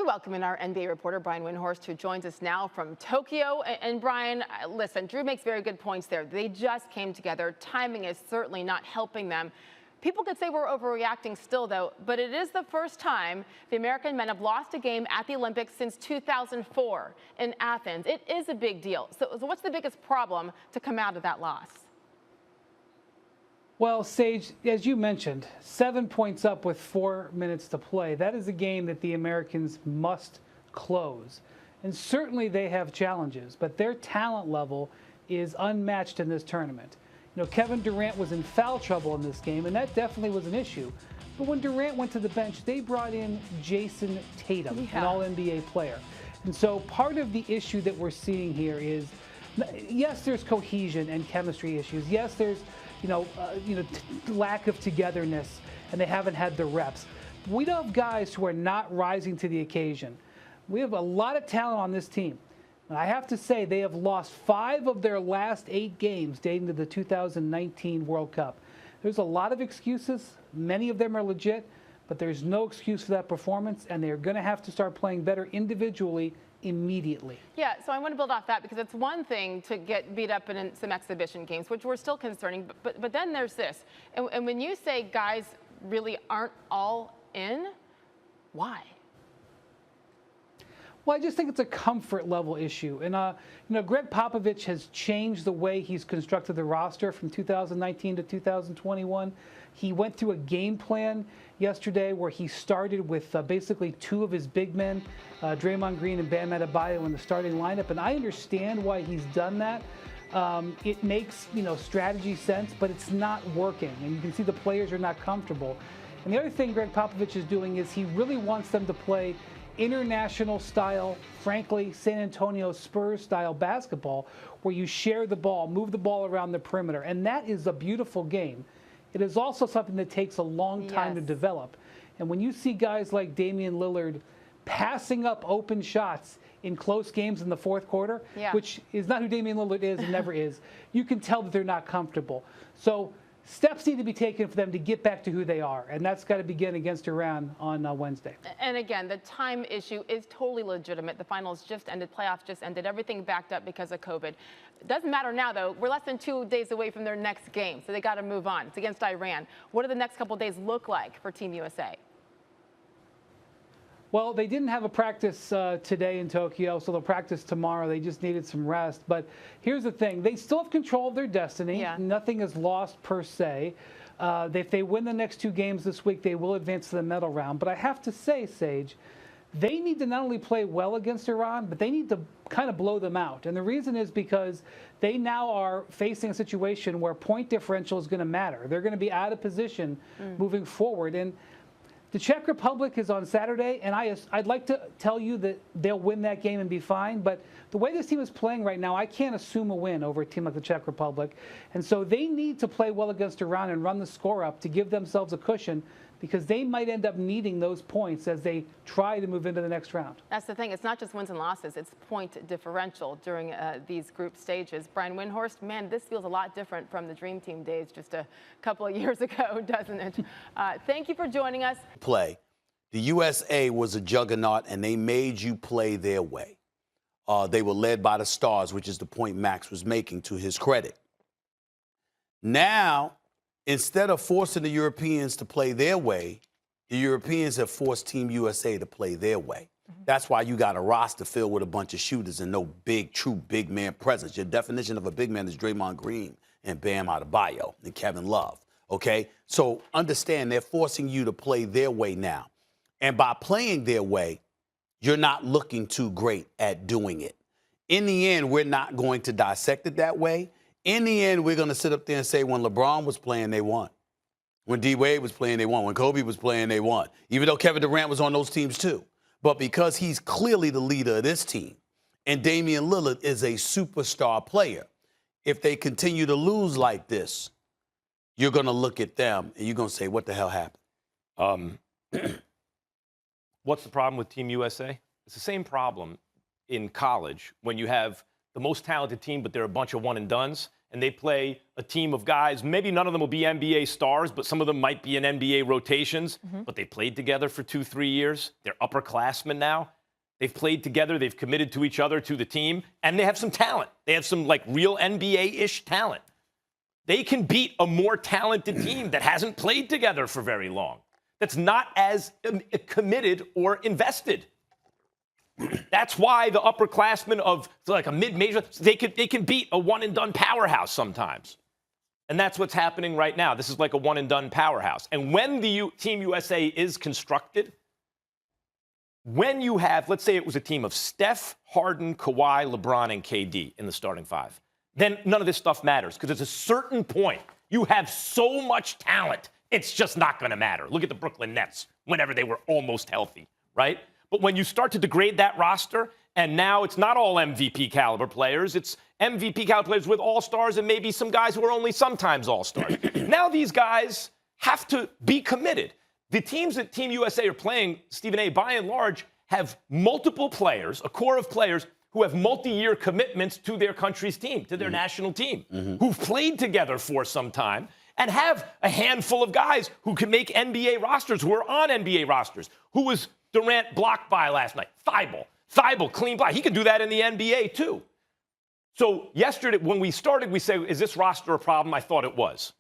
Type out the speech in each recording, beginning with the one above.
We welcome in our NBA reporter, Brian Windhorst, who joins us now from Tokyo. And Brian, listen, Drew makes very good points there. They just came together. Timing is certainly not helping them. People could say we're overreacting still, though, but it is the first time the American men have lost a game at the Olympics since 2004 in Athens. It is a big deal. So what's the biggest problem to come out of that loss? Well, Sage, as you mentioned, 7 points up with 4 minutes to play. That is a game that the Americans must close. And certainly they have challenges, but their talent level is unmatched in this tournament. You know, Kevin Durant was in foul trouble in this game, and that definitely was an issue. But when Durant went to the bench, they brought in Jason Tatum, an All-NBA player. And so part of the issue that we're seeing here is, yes, there's cohesion and chemistry issues. Yes, there's lack of togetherness, and they haven't had the reps. We don't have guys who are not rising to the occasion. We have a lot of talent on this team. And I have to say, they have lost 5 of their last 8 games dating to the 2019 World Cup. There's a lot of excuses. Many of them are legit, but there's no excuse for that performance, and they're going to have to start playing better individually immediately. Yeah, so I want to build off that because it's one thing to get beat up in some exhibition games, which were still concerning, but then there's this. And when you say guys really aren't all in, why? Well, I just think it's a comfort level issue. And, Greg Popovich has changed the way he's constructed the roster from 2019 to 2021. He went through a game plan yesterday where he started with basically 2 of his big men, Draymond Green and Bam Adebayo, in the starting lineup. And I understand why he's done that. It makes, strategy sense, but it's not working. And you can see the players are not comfortable. And the other thing Greg Popovich is doing is he really wants them to play international style, frankly, San Antonio Spurs style basketball, where you share the ball, move the ball around the perimeter. And that is a beautiful game. It is also something that takes a long time to develop. And when you see guys like Damian Lillard passing up open shots in close games in the fourth quarter, which is not who Damian Lillard is and never is, you can tell that they're not comfortable. So steps need to be taken for them to get back to who they are, and that's got to begin against Iran on Wednesday. And again, the time issue is totally legitimate. The finals just ended, playoffs just ended, everything backed up because of COVID. It doesn't matter now, though. We're less than 2 days away from their next game, so they got to move on. It's against Iran. What do the next couple of days look like for Team USA? Well, they didn't have a practice today in Tokyo, so they'll practice tomorrow. They just needed some rest. But here's the thing. They still have control of their destiny. Nothing is lost per se. If they win the next 2 games this week, they will advance to the medal round. But I have to say, Sage, they need to not only play well against Iran, but they need to kind of blow them out. And the reason is because they now are facing a situation where point differential is going to matter. They're going to be out of position moving forward. And the Czech Republic is on Saturday, and I'd like to tell you that they'll win that game and be fine. But the way this team is playing right now, I can't assume a win over a team like the Czech Republic. And so they need to play well against Iran and run the score up to give themselves a cushion, because they might end up needing those points as they try to move into the next round. That's the thing. It's not just wins and losses. It's point differential during these group stages. Brian Windhorst, man, this feels a lot different from the Dream Team days just a couple of years ago, doesn't it? Thank you for joining us. Play. The USA was a juggernaut, and they made you play their way. They were led by the Stars, which is the point Max was making, to his credit. Now, instead of forcing the Europeans to play their way, the Europeans have forced Team USA to play their way. That's why you got a roster filled with a bunch of shooters and no true big man presence. Your definition of a big man is Draymond Green and Bam Adebayo and Kevin Love, okay? So understand they're forcing you to play their way now. And by playing their way, you're not looking too great at doing it. In the end, we're not going to dissect it that way. In the end, we're going to sit up there and say when LeBron was playing, they won. When D-Wade was playing, they won. When Kobe was playing, they won. Even though Kevin Durant was on those teams too. But because he's clearly the leader of this team, and Damian Lillard is a superstar player, if they continue to lose like this, you're going to look at them and you're going to say, what the hell happened? What's the problem with Team USA? It's the same problem in college when you have the most talented team, but they're a bunch of one-and-dones, and they play a team of guys. Maybe none of them will be NBA stars, but some of them might be in NBA rotations. But they played together for 2-3 years. They're upperclassmen now. They've played together. They've committed to each other, to the team, and they have some talent. They have some like real NBA-ish talent. They can beat a more talented team that hasn't played together for very long, that's not as committed or invested. That's why the upperclassmen of like a mid-major, they can beat a one-and-done powerhouse sometimes. And that's what's happening right now. This is like a one-and-done powerhouse. And when the Team USA is constructed, when you have, let's say it was a team of Steph, Harden, Kawhi, LeBron, and KD in the starting five, then none of this stuff matters because at a certain point, you have so much talent, it's just not going to matter. Look at the Brooklyn Nets whenever they were almost healthy, right? But when you start to degrade that roster, and now it's not all MVP caliber players, it's MVP caliber players with all-stars and maybe some guys who are only sometimes all-stars. Now these guys have to be committed. The teams that Team USA are playing, Stephen A., by and large, have multiple players, a core of players who have multi-year commitments to their country's team, to their national team, who've played together for some time, and have a handful of guys who can make NBA rosters, who are on NBA rosters. Who was Durant blocked by last night? Thibault, clean block. He can do that in the NBA, too. So yesterday, when we started, we said, is this roster a problem? I thought it was.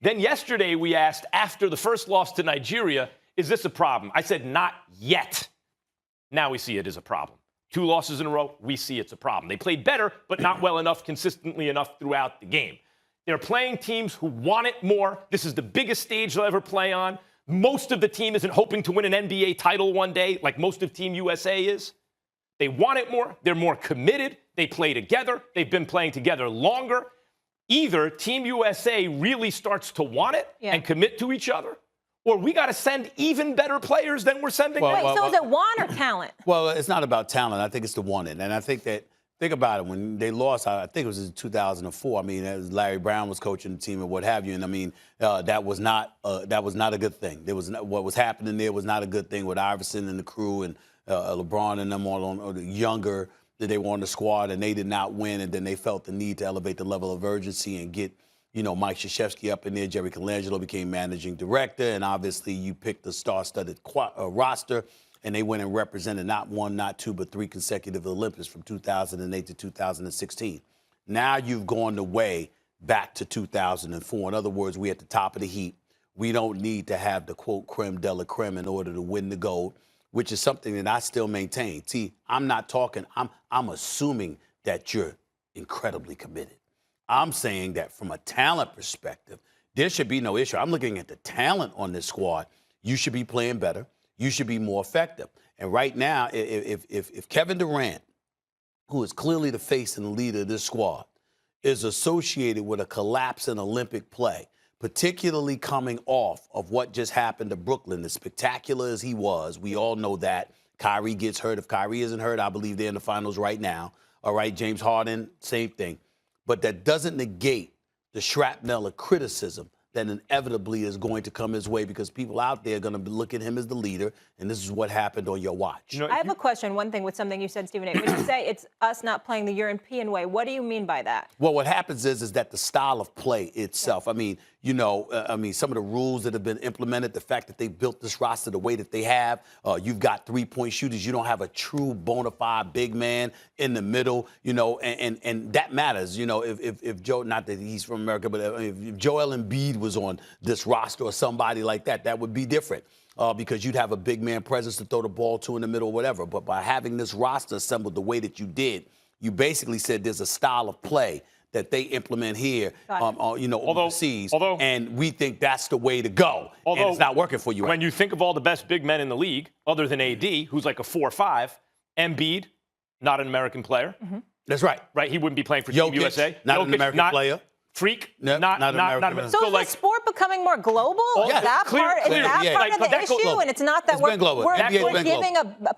Then yesterday, we asked, after the first loss to Nigeria, is this a problem? I said, not yet. Now we see it as a problem. 2 losses in a row, we see it's a problem. They played better, but not well enough, consistently enough throughout the game. They're playing teams who want it more. This is the biggest stage they'll ever play on. Most of the team isn't hoping to win an NBA title one day, like most of Team USA is. They want it more. They're more committed. They play together. They've been playing together longer. Either Team USA really starts to want it and commit to each other, or we got to send even better players than we're sending now. So is it want or talent? Well, it's not about talent. I think it's the wanting. And I think that, think about it, when they lost, I think it was in 2004. I mean, as Larry Brown was coaching the team and what have you. And I mean, that was not a good thing. What was happening there was not a good thing with Iverson and the crew and LeBron and them all on the younger that they were on the squad, and they did not win. And then they felt the need to elevate the level of urgency and get, Mike Krzyzewski up in there. Jerry Colangelo became managing director, and obviously you picked the star-studded roster. And they went and represented not 1, not 2, but 3 consecutive Olympics from 2008 to 2016. Now you've gone the way back to 2004. In other words, we're at the top of the heap. We don't need to have the, quote, creme de la creme in order to win the gold, which is something that I still maintain. See, I'm not talking, I'm assuming that you're incredibly committed. I'm saying that from a talent perspective, there should be no issue. I'm looking at the talent on this squad. You should be playing better. You should be more effective. And right now, if Kevin Durant, who is clearly the face and the leader of this squad, is associated with a collapse in Olympic play, particularly coming off of what just happened to Brooklyn, as spectacular as he was, we all know that. Kyrie gets hurt. If Kyrie isn't hurt, I believe they're in the finals right now. All right, James Harden, same thing. But that doesn't negate the shrapnel of criticism that inevitably is going to come his way, because people out there are going to look at him as the leader, and this is what happened on your watch. I have a question, one thing with something you said, Stephen A. When you say it's us not playing the European way, what do you mean by that? Well, what happens is that the style of play itself, I mean, some of the rules that have been implemented, the fact that they built this roster the way that they have, you've got 3-point shooters. You don't have a true bona fide big man in the middle, and that matters. If Joe, not that he's from America, but if Joel Embiid was on this roster or somebody like that, that would be different. Because you'd have a big man presence to throw the ball to in the middle or whatever. But by having this roster assembled the way that you did, you basically said there's a style of play that they implement here, overseas, and we think that's the way to go. And it's not working for you. When you think of all the best big men in the league, other than AD, who's like a 4-5, Embiid, not an American player. Mm-hmm. That's right. Right, he wouldn't be playing for Team USA. Not an American player. Freak, Nope, not American. So is the sport becoming more global? Is that part of the issue? And it's not that we're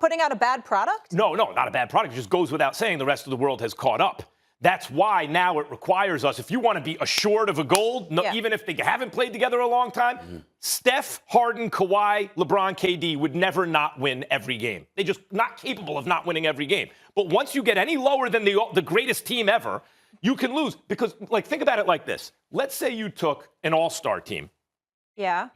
putting out a bad product? No, not a bad product. It just goes without saying the rest of the world has caught up. That's why now it requires us, if you want to be assured of a gold, even if they haven't played together a long time, Steph, Harden, Kawhi, LeBron, KD would never not win every game. They're just not capable of not winning every game. But once you get any lower than the greatest team ever, You can lose because, like, think about it like this. Let's say you took an all-star team. Yeah.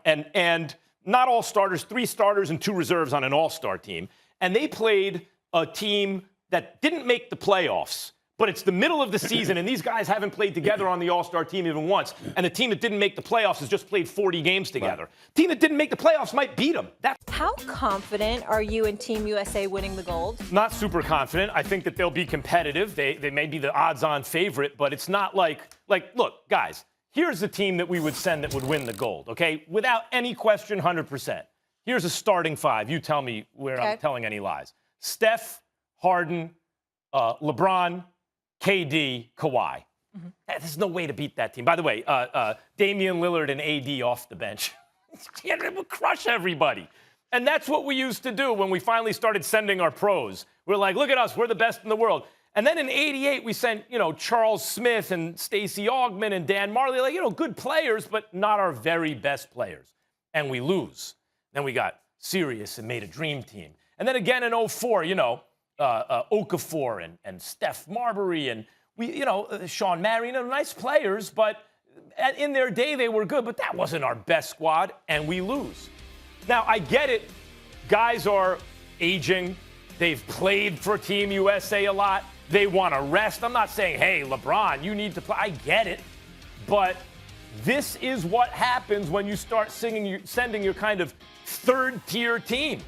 And not all starters, 3 starters and 2 reserves on an all-star team. And they played a team that didn't make the playoffs. But it's the middle of the season, and these guys haven't played together on the all-star team even once. And the team that didn't make the playoffs has just played 40 games together. Right. Team that didn't make the playoffs might beat them. How confident are you in Team USA winning the gold? Not super confident. I think that they'll be competitive. They may be the odds-on favorite, but it's not like, look, guys, here's the team that we would send that would win the gold, okay? Without any question, 100%. Here's a starting 5. You tell me where I'm telling any lies. Steph, Harden, LeBron, KD, Kawhi. Mm-hmm. There's no way to beat that team. By the way, Damian Lillard and AD off the bench. It would crush everybody. And that's what we used to do when we finally started sending our pros. We're like, look at us, we're the best in the world. And then in '88, we sent, Charles Smith and Stacey Augmon and Dan Marley, good players, but not our very best players. And we lose. Then we got serious and made a dream team. And then again in '04, Okafor and Steph Marbury and Sean Marion, nice players, but in their day they were good, but that wasn't our best squad, and we lose. Now, I get it. Guys are aging. They've played for Team USA a lot. They want to rest. I'm not saying, hey, LeBron, you need to play. I get it. But this is what happens when you start sending your kind of third-tier team.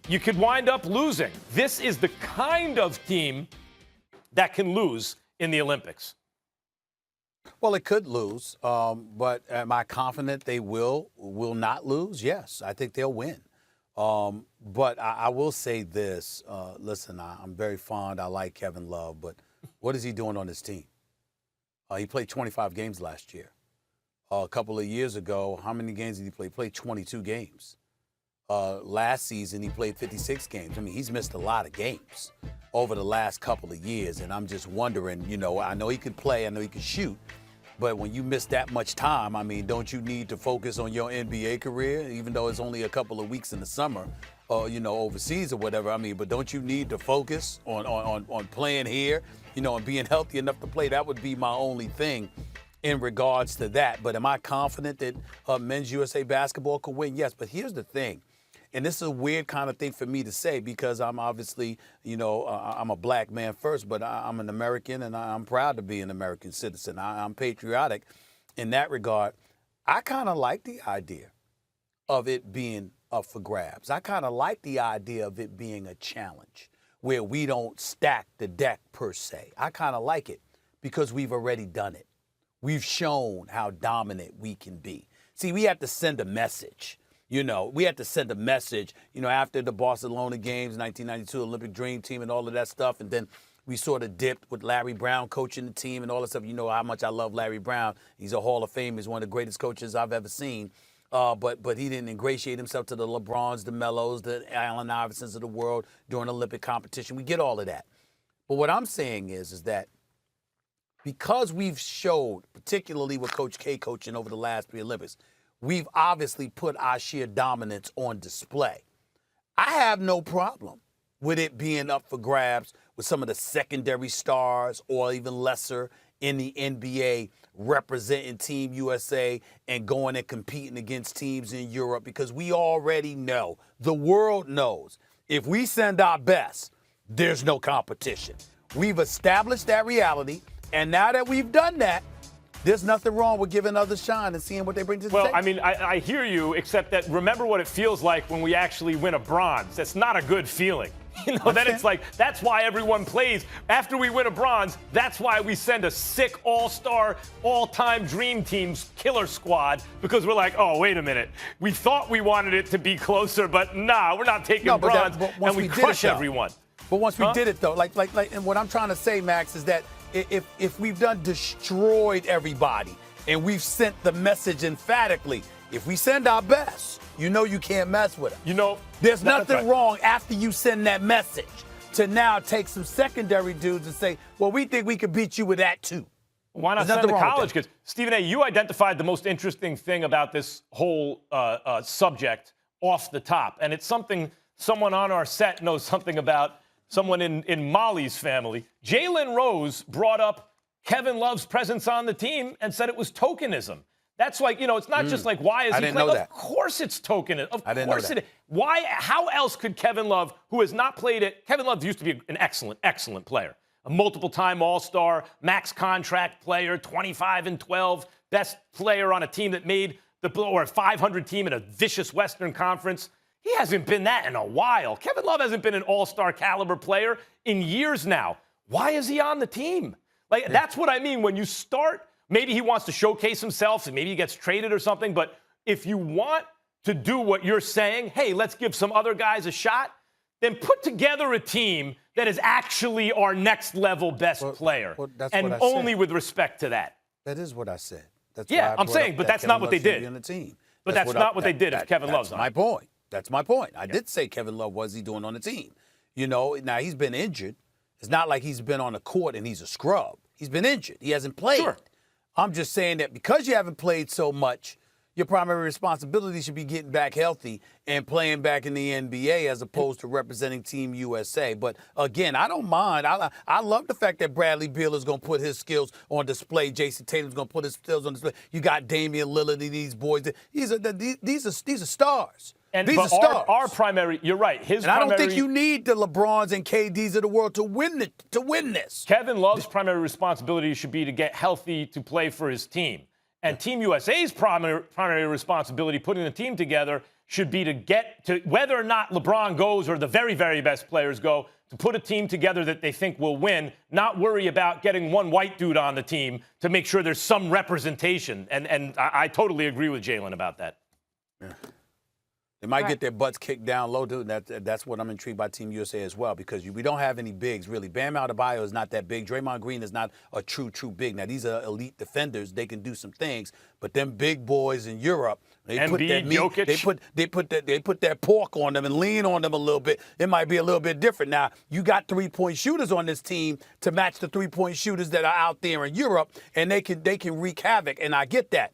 You could wind up losing. This is the kind of team that can lose in the Olympics. Well, it could lose, but am I confident they will not lose? Yes, I think they'll win. But I will say this. Listen, I'm very fond. I like Kevin Love, but what is he doing on this team? He played 25 games last year. A couple of years ago, how many games did he play? He played 22 games. Last season, he played 56 games. I mean, he's missed a lot of games over the last couple of years, and I'm just wondering, I know he could play, I know he could shoot, but when you miss that much time, I mean, don't you need to focus on your NBA career, even though it's only a couple of weeks in the summer, overseas or whatever? I mean, but don't you need to focus on playing here, and being healthy enough to play? That would be my only thing in regards to that. But am I confident that men's USA basketball can win? Yes, but here's the thing. And this is a weird kind of thing for me to say because I'm obviously, I'm a black man first, but I'm an American and I'm proud to be an American citizen. I'm patriotic in that regard. I kind of like the idea of it being up for grabs. I kind of like the idea of it being a challenge where we don't stack the deck per se. I kind of like it because we've already done it. We've shown how dominant we can be. See, we have to send a message. We had to send a message, after the Barcelona games, 1992 Olympic Dream Team and all of that stuff. And then we sort of dipped with Larry Brown coaching the team and all that stuff. You know how much I love Larry Brown. He's a Hall of Fame. He's one of the greatest coaches I've ever seen. But he didn't ingratiate himself to the LeBrons, the Melos, the Allen Iversons of the world during Olympic competition. We get all of that. But what I'm saying is that because we've showed, particularly with Coach K coaching over the last 3 Olympics, we've obviously put our sheer dominance on display. I have no problem with it being up for grabs with some of the secondary stars or even lesser in the NBA representing Team USA and going and competing against teams in Europe, because we already know, the world knows, if we send our best, there's no competition. We've established that reality, and now that we've done that, there's nothing wrong with giving others shine and seeing what they bring to the table. Well, I mean, I hear you, except that remember what it feels like when we actually win a bronze. That's not a good feeling. That it's like, that's why everyone plays. After we win a bronze, that's why we send a sick all-star, all-time dream team's killer squad, because we're like, oh, wait a minute. We thought we wanted it to be closer, but nah, we're not taking bronze, and we crush everyone. But once we did it, though, and what I'm trying to say, Max, is that if we've done destroyed everybody and we've sent the message emphatically, if we send our best, you can't mess with us. There's nothing wrong after you send that message to now take some secondary dudes and say, well, we think we could beat you with that too. Why not send the college kids? Stephen A., you identified the most interesting thing about this whole subject off the top, and it's something someone on our set knows something about someone in Molly's family. Jalen Rose brought up Kevin Love's presence on the team and said it was tokenism. That's like, it's not just like, why is he playing? Of course it's tokenism. Of course it is. Why? How else could Kevin Love, who has not played it, Kevin Love used to be an excellent, excellent player. A multiple-time All-Star, max contract player, 25-12, best player on a team that made or a 500 team in a vicious Western Conference. He hasn't been that in a while. Kevin Love hasn't been an All-Star caliber player in years now. Why is he on the team? Like, that's what I mean. When you start, maybe he wants to showcase himself and maybe he gets traded or something. But if you want to do what you're saying, hey, let's give some other guys a shot, then put together a team that is actually our next level best player. And only with respect to that. That is what I said. That's I'm saying, but that's not what they did. On the team. But that's not what they did if Kevin Love's on. That's my point. That's my point. I did say Kevin Love, what's he doing on the team? Now he's been injured. It's not like he's been on the court and he's a scrub. He's been injured. He hasn't played. Sure. I'm just saying that because you haven't played so much, your primary responsibility should be getting back healthy and playing back in the NBA as opposed to representing Team USA. But again, I don't mind. I love the fact that Bradley Beal is going to put his skills on display. Jason Tatum's going to put his skills on display. You got Damian Lillard and these boys. These are stars. And these are stars. Our primary, you're right. I don't think you need the LeBrons and KDs of the world to win this. Kevin Love's primary responsibility should be to get healthy to play for his team. And Team USA's primary responsibility, putting the team together, should be to get to whether or not LeBron goes or the very, very best players go, to put a team together that they think will win, not worry about getting one white dude on the team to make sure there's some representation. And I totally agree with Jalen about that. Yeah. They might get their butts kicked down low, dude. That's what I'm intrigued by Team USA as well, because we don't have any bigs, really. Bam Adebayo is not that big. Draymond Green is not a true big. Now, these are elite defenders. They can do some things. But them big boys in Europe, they put that meat, Jokic. They put that pork on them and lean on them a little bit. It might be a little bit different. Now, you got three-point shooters on this team to match the three-point shooters that are out there in Europe, and they can wreak havoc, and I get that.